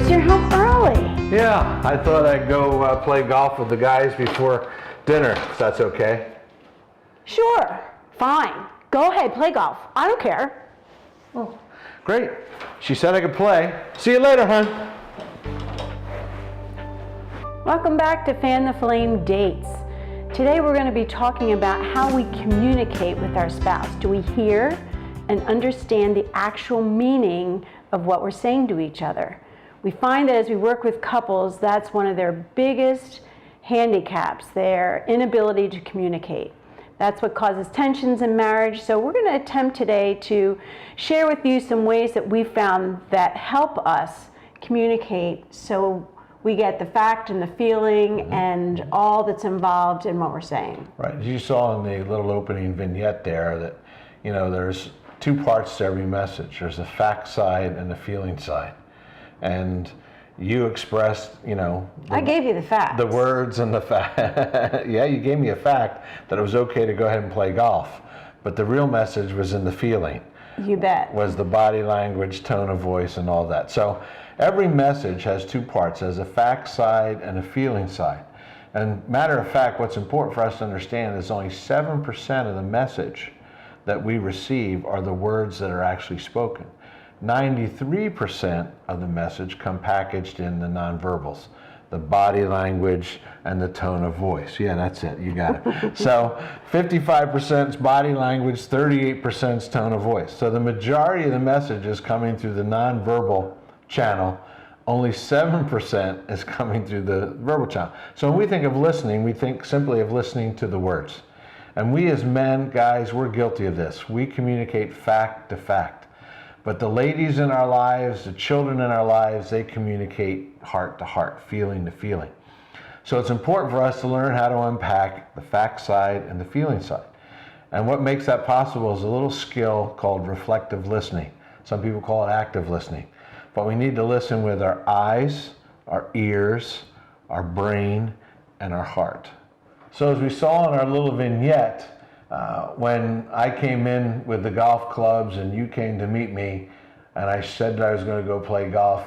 Bruce, you're home early. Yeah, I thought I'd go play golf with the guys before dinner, if that's okay. Sure, fine. Go ahead, play golf. I don't care. Oh, great. She said I could play. See you later, hon. Welcome back to Fan the Flame Dates. Today we're going to be talking about how we communicate with our spouse. Do we hear and understand the actual meaning of what we're saying to each other? We find that as we work with couples, that's one of their biggest handicaps, their inability to communicate. That's what causes tensions in marriage. So we're going to attempt today to share with you some ways that we found that help us communicate so we get the fact and the feeling and all that's involved in what we're saying. Right, as you saw in the little opening vignette there that, you know, there's two parts to every message. There's the fact side and the feeling side. And you expressed, you know, I gave you the facts. The words and the fact. Yeah, you gave me a fact that it was okay to go ahead and play golf. But the real message was in the feeling. You bet. Was the body language, tone of voice, and all that. So every message has two parts. There's a fact side and a feeling side. And matter of fact, what's important for us to understand is only 7% of the message that we receive are the words that are actually spoken. 93% of the message come packaged in the nonverbals, the body language and the tone of voice. Yeah, that's it. You got it. So 55% is body language, 38% is tone of voice. So the majority of the message is coming through the nonverbal channel. Only 7% is coming through the verbal channel. So when we think of listening, we think simply of listening to the words. And we as men, guys, we're guilty of this. We communicate fact to fact. But the ladies in our lives, the children in our lives, they communicate heart to heart, feeling to feeling. So it's important for us to learn how to unpack the fact side and the feeling side. And what makes that possible is a little skill called reflective listening. Some people call it active listening. But we need to listen with our eyes, our ears, our brain, and our heart. So as we saw in our little vignette, when I came in with the golf clubs and you came to meet me and I said that I was going to go play golf,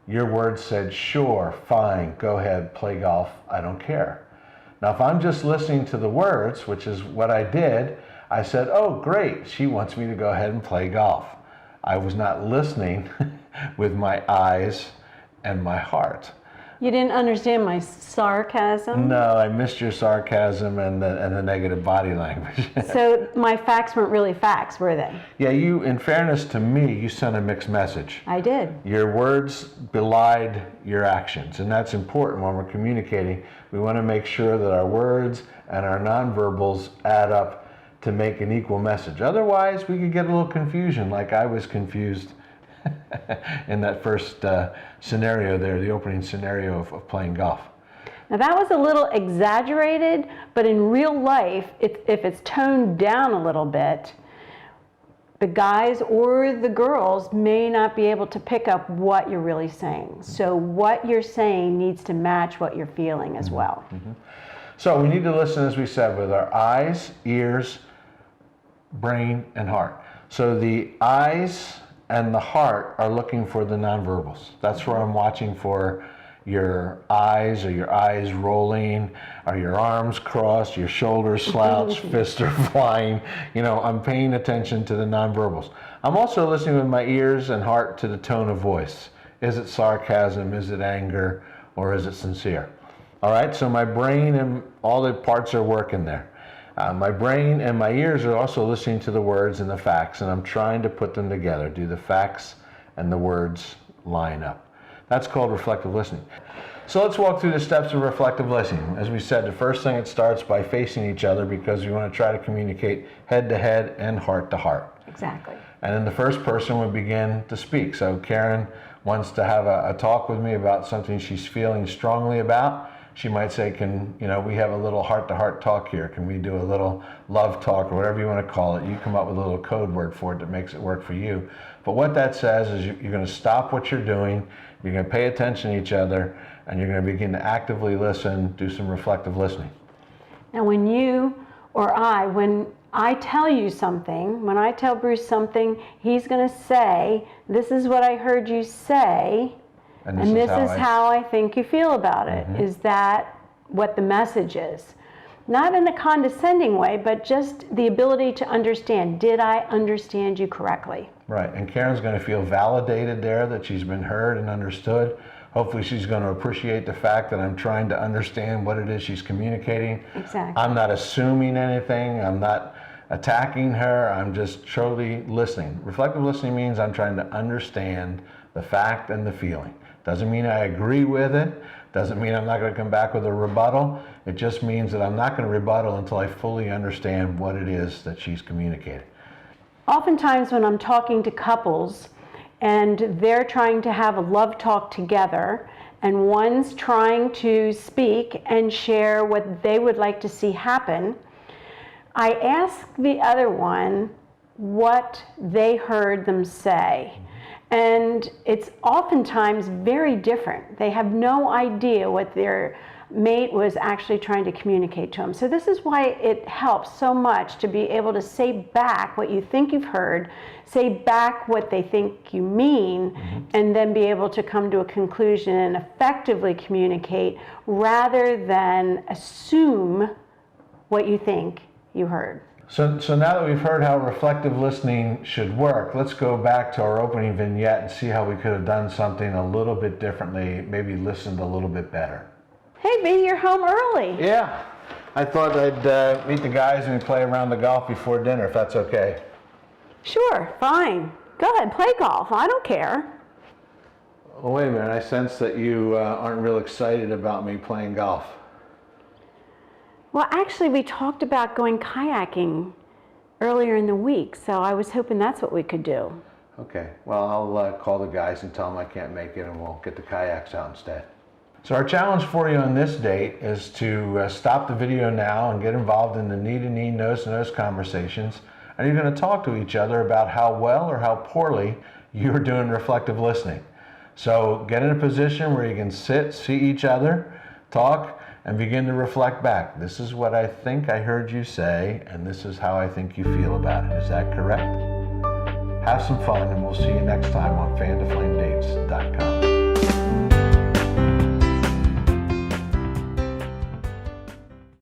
your words said, sure, fine, go ahead, play golf, I don't care. Now if I'm just listening to the words, which is what I did, I said, oh great, she wants me to go ahead and play golf. I was not listening with my eyes and my heart. You didn't understand my sarcasm? No, I missed your sarcasm and the negative body language. So my facts weren't really facts, were they? Yeah, you, in fairness to me, you sent a mixed message. I did. Your words belied your actions, and that's important when we're communicating. We want to make sure that our words and our nonverbals add up to make an equal message. Otherwise, we could get a little confusion, like I was confused in that first scenario there, the opening scenario of playing golf. Now that was a little exaggerated, but in real life, if it's toned down a little bit, the guys or the girls may not be able to pick up what you're really saying. So what you're saying needs to match what you're feeling as well. Mm-hmm. So we need to listen, as we said, with our eyes, ears, brain, and heart. So the eyes and the heart are looking for the nonverbals. That's where I'm watching for your eyes, or your eyes rolling, or your arms crossed, your shoulders slouched, fists are flying. You know, I'm paying attention to the nonverbals. I'm also listening with my ears and heart to the tone of voice. Is it sarcasm, is it anger, or is it sincere? All right, so my brain and all the parts are working there. My brain and my ears are also listening to the words and the facts, and I'm trying to put them together. Do the facts and the words line up? That's called reflective listening. So let's walk through the steps of reflective listening. As we said, the first thing, it starts by facing each other because we want to try to communicate head to head and heart to heart. Exactly. And then the first person would begin to speak. So Karen wants to have a talk with me about something she's feeling strongly about. She might say, can we have a little heart-to-heart talk here? Can we do a little love talk, or whatever you want to call it? You come up with a little code word for it that makes it work for you. But what that says is you're going to stop what you're doing, you're going to pay attention to each other, and you're going to begin to actively listen, do some reflective listening. Now when I tell you something, when I tell Bruce something, he's going to say, this is what I heard you say, And this is how I think you feel about it. Is that what the message is? Not in a condescending way, but just the ability to understand. Did I understand you correctly? Right, and Karen's going to feel validated there, that she's been heard and understood. Hopefully she's going to appreciate the fact that I'm trying to understand what it is she's communicating. Exactly. I'm not assuming anything. I'm not attacking her. I'm just truly listening. Reflective listening means I'm trying to understand the fact and the feeling. Doesn't mean I agree with it. Doesn't mean I'm not going to come back with a rebuttal. It just means that I'm not going to rebuttal until I fully understand what it is that she's communicating. Oftentimes when I'm talking to couples and they're trying to have a love talk together, and one's trying to speak and share what they would like to see happen, I ask the other one what they heard them say. And it's oftentimes very different. They have no idea what their mate was actually trying to communicate to them. So this is why it helps so much to be able to say back what you think you've heard, say back what they think you mean, and then be able to come to a conclusion and effectively communicate rather than assume what you think you heard. So now that we've heard how reflective listening should work, let's go back to our opening vignette and see how we could have done something a little bit differently, maybe listened a little bit better. Hey, B, you're home early. Yeah, I thought I'd meet the guys and play around the golf before dinner, if that's okay. Sure, fine. Go ahead, play golf. I don't care. Well, wait a minute. I sense that you aren't real excited about me playing golf. Well, actually, we talked about going kayaking earlier in the week, so I was hoping that's what we could do. Okay, well, I'll call the guys and tell them I can't make it, and we'll get the kayaks out instead. So our challenge for you on this date is to stop the video now and get involved in the knee-to-knee, nose-to-nose conversations. And you're going to talk to each other about how well or how poorly you're doing reflective listening. So get in a position where you can sit, see each other, talk, and begin to reflect back. This is what I think I heard you say, and this is how I think you feel about it. Is that correct? Have some fun, and we'll see you next time on FanToFlameDates.com.